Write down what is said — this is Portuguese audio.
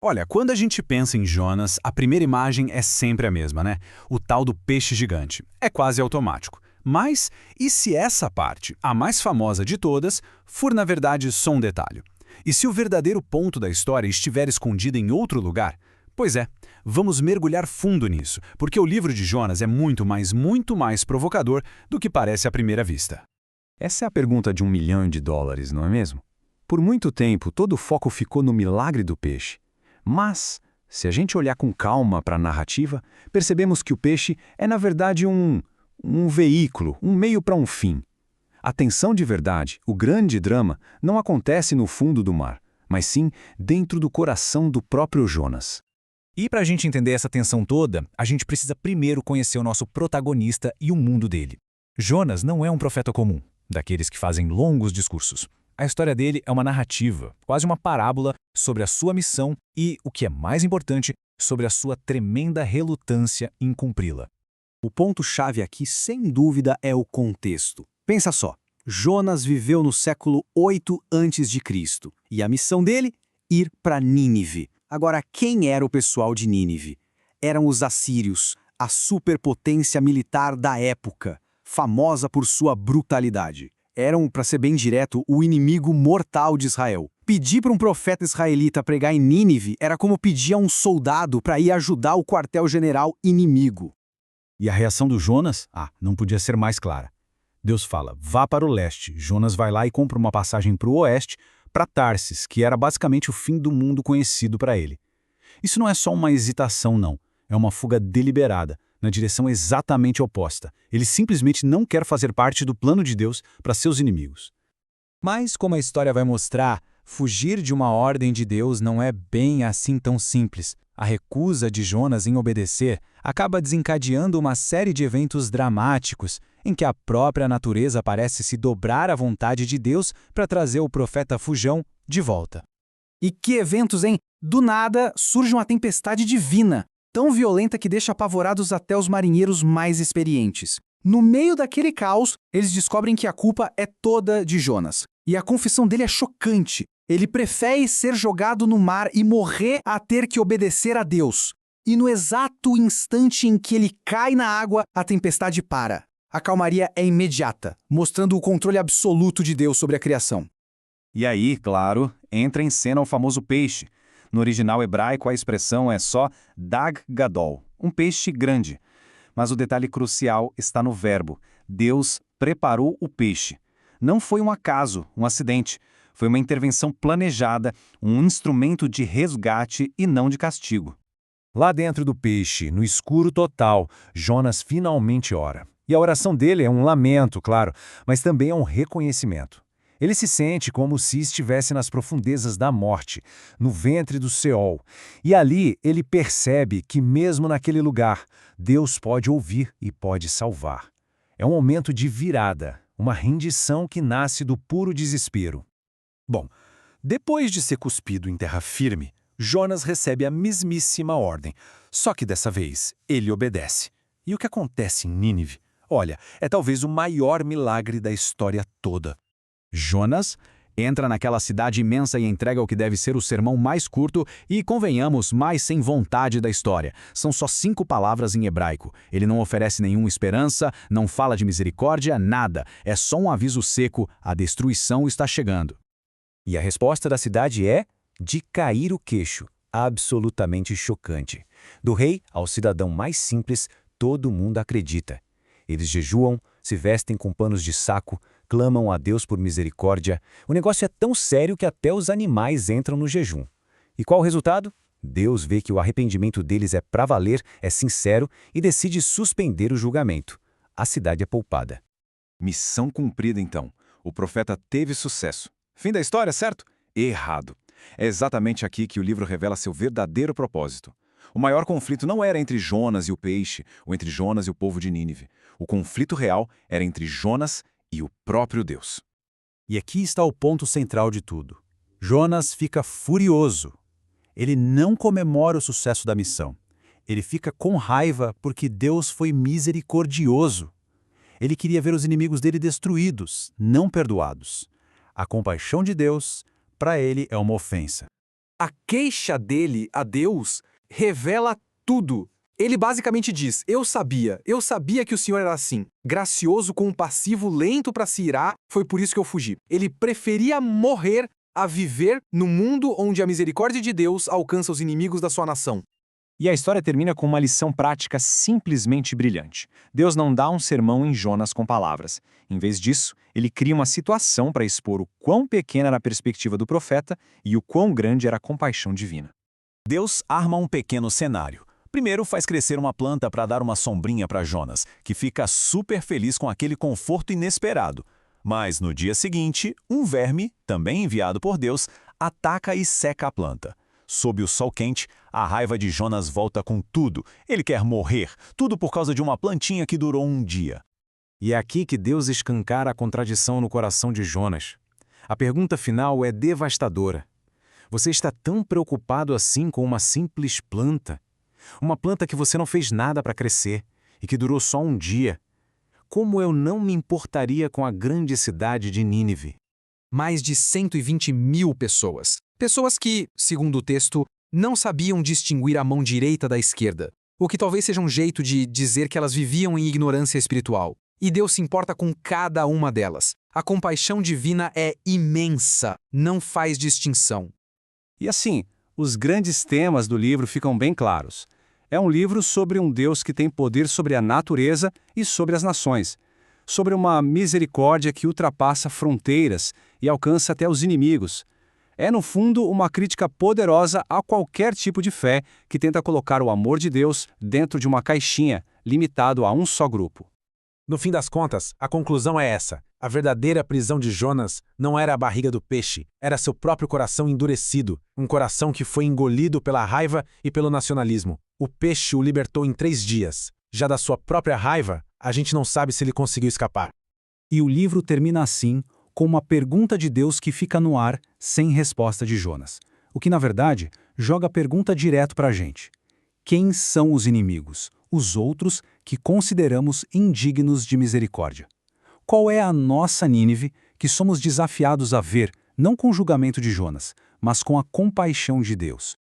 Olha, quando a gente pensa em Jonas, a primeira imagem é sempre a mesma, né? O tal do peixe gigante. É quase automático. Mas, e se essa parte, a mais famosa de todas, for na verdade só um detalhe? E se o verdadeiro ponto da história estiver escondido em outro lugar? Pois é, vamos mergulhar fundo nisso, porque o livro de Jonas é muito mais provocador do que parece à primeira vista. Essa é a pergunta de US$ 1 milhão, não é mesmo? Por muito tempo, todo o foco ficou no milagre do peixe. Mas, se a gente olhar com calma para a narrativa, percebemos que o peixe é, na verdade, um veículo, um meio para um fim. A tensão de verdade, o grande drama, não acontece no fundo do mar, mas sim dentro do coração do próprio Jonas. E para a gente entender essa tensão toda, a gente precisa primeiro conhecer o nosso protagonista e o mundo dele. Jonas não é um profeta comum, daqueles que fazem longos discursos. A história dele é uma narrativa, quase uma parábola sobre a sua missão e, o que é mais importante, sobre a sua tremenda relutância em cumpri-la. O ponto-chave aqui, sem dúvida, é o contexto. Pensa só, Jonas viveu no século 8 a.C. e a missão dele? Ir para Nínive. Agora, quem era o pessoal de Nínive? Eram os assírios, a superpotência militar da época, famosa por sua brutalidade. Eram, para ser bem direto, o inimigo mortal de Israel. Pedir para um profeta israelita pregar em Nínive era como pedir a um soldado para ir ajudar o quartel-general inimigo. E a reação do Jonas? Não podia ser mais clara. Deus fala, vá para o leste. Jonas vai lá e compra uma passagem para o oeste, para Tarsis, que era basicamente o fim do mundo conhecido para ele. Isso não é só uma hesitação, não. É uma fuga deliberada, na direção exatamente oposta. Ele simplesmente não quer fazer parte do plano de Deus para seus inimigos. Mas, como a história vai mostrar, fugir de uma ordem de Deus não é bem assim tão simples. A recusa de Jonas em obedecer acaba desencadeando uma série de eventos dramáticos, em que a própria natureza parece se dobrar à vontade de Deus para trazer o profeta fujão de volta. E que eventos, hein? Do nada surge uma tempestade divina, tão violenta que deixa apavorados até os marinheiros mais experientes. No meio daquele caos, eles descobrem que a culpa é toda de Jonas. E a confissão dele é chocante. Ele prefere ser jogado no mar e morrer a ter que obedecer a Deus. E no exato instante em que ele cai na água, a tempestade para. A calmaria é imediata, mostrando o controle absoluto de Deus sobre a criação. E aí, claro, entra em cena o famoso peixe. No original hebraico, a expressão é só dag gadol, um peixe grande. Mas o detalhe crucial está no verbo. Deus preparou o peixe. Não foi um acaso, um acidente. Foi uma intervenção planejada, um instrumento de resgate e não de castigo. Lá dentro do peixe, no escuro total, Jonas finalmente ora. E a oração dele é um lamento, claro, mas também é um reconhecimento. Ele se sente como se estivesse nas profundezas da morte, no ventre do Seol. E ali ele percebe que mesmo naquele lugar, Deus pode ouvir e pode salvar. É um momento de virada, uma rendição que nasce do puro desespero. Bom, depois de ser cuspido em terra firme, Jonas recebe a mesmíssima ordem, só que dessa vez ele obedece. E o que acontece em Nínive? Olha, é talvez o maior milagre da história toda. Jonas entra naquela cidade imensa e entrega o que deve ser o sermão mais curto e, convenhamos, mais sem vontade da história. São só 5 palavras em hebraico. Ele não oferece nenhuma esperança, não fala de misericórdia, nada. É só um aviso seco, a destruição está chegando. E a resposta da cidade é de cair o queixo. Absolutamente chocante. Do rei ao cidadão mais simples, todo mundo acredita. Eles jejuam, se vestem com panos de saco, clamam a Deus por misericórdia. O negócio é tão sério que até os animais entram no jejum. E qual o resultado? Deus vê que o arrependimento deles é pra valer, é sincero e decide suspender o julgamento. A cidade é poupada. Missão cumprida, então. O profeta teve sucesso. Fim da história, certo? Errado. É exatamente aqui que o livro revela seu verdadeiro propósito. O maior conflito não era entre Jonas e o peixe, ou entre Jonas e o povo de Nínive. O conflito real era entre Jonas e o próprio Deus. E aqui está o ponto central de tudo. Jonas fica furioso. Ele não comemora o sucesso da missão. Ele fica com raiva porque Deus foi misericordioso. Ele queria ver os inimigos dele destruídos, não perdoados. A compaixão de Deus, para ele, é uma ofensa. A queixa dele a Deus revela tudo. Ele basicamente diz, eu sabia que o Senhor era assim, gracioso, compassivo, lento para se irar, foi por isso que eu fugi. Ele preferia morrer a viver no mundo onde a misericórdia de Deus alcança os inimigos da sua nação. E a história termina com uma lição prática simplesmente brilhante. Deus não dá um sermão em Jonas com palavras. Em vez disso, ele cria uma situação para expor o quão pequena era a perspectiva do profeta e o quão grande era a compaixão divina. Deus arma um pequeno cenário. Primeiro faz crescer uma planta para dar uma sombrinha para Jonas, que fica super feliz com aquele conforto inesperado. Mas no dia seguinte, um verme, também enviado por Deus, ataca e seca a planta. Sob o sol quente, a raiva de Jonas volta com tudo. Ele quer morrer, tudo por causa de uma plantinha que durou um dia. E é aqui que Deus escancara a contradição no coração de Jonas. A pergunta final é devastadora. Você está tão preocupado assim com uma simples planta? Uma planta que você não fez nada para crescer e que durou só um dia. Como eu não me importaria com a grande cidade de Nínive? Mais de 120 mil pessoas. Pessoas que, segundo o texto, não sabiam distinguir a mão direita da esquerda, o que talvez seja um jeito de dizer que elas viviam em ignorância espiritual. E Deus se importa com cada uma delas. A compaixão divina é imensa, não faz distinção. E assim, os grandes temas do livro ficam bem claros. É um livro sobre um Deus que tem poder sobre a natureza e sobre as nações, sobre uma misericórdia que ultrapassa fronteiras e alcança até os inimigos. É, no fundo, uma crítica poderosa a qualquer tipo de fé que tenta colocar o amor de Deus dentro de uma caixinha, limitado a um só grupo. No fim das contas, a conclusão é essa. A verdadeira prisão de Jonas não era a barriga do peixe, era seu próprio coração endurecido, um coração que foi engolido pela raiva e pelo nacionalismo. O peixe o libertou em 3 dias. Já da sua própria raiva, a gente não sabe se ele conseguiu escapar. E o livro termina assim, com uma pergunta de Deus que fica no ar, sem resposta de Jonas. O que, na verdade, joga a pergunta direto para a gente. Quem são os inimigos, os outros que consideramos indignos de misericórdia? Qual é a nossa Nínive que somos desafiados a ver, não com o julgamento de Jonas, mas com a compaixão de Deus?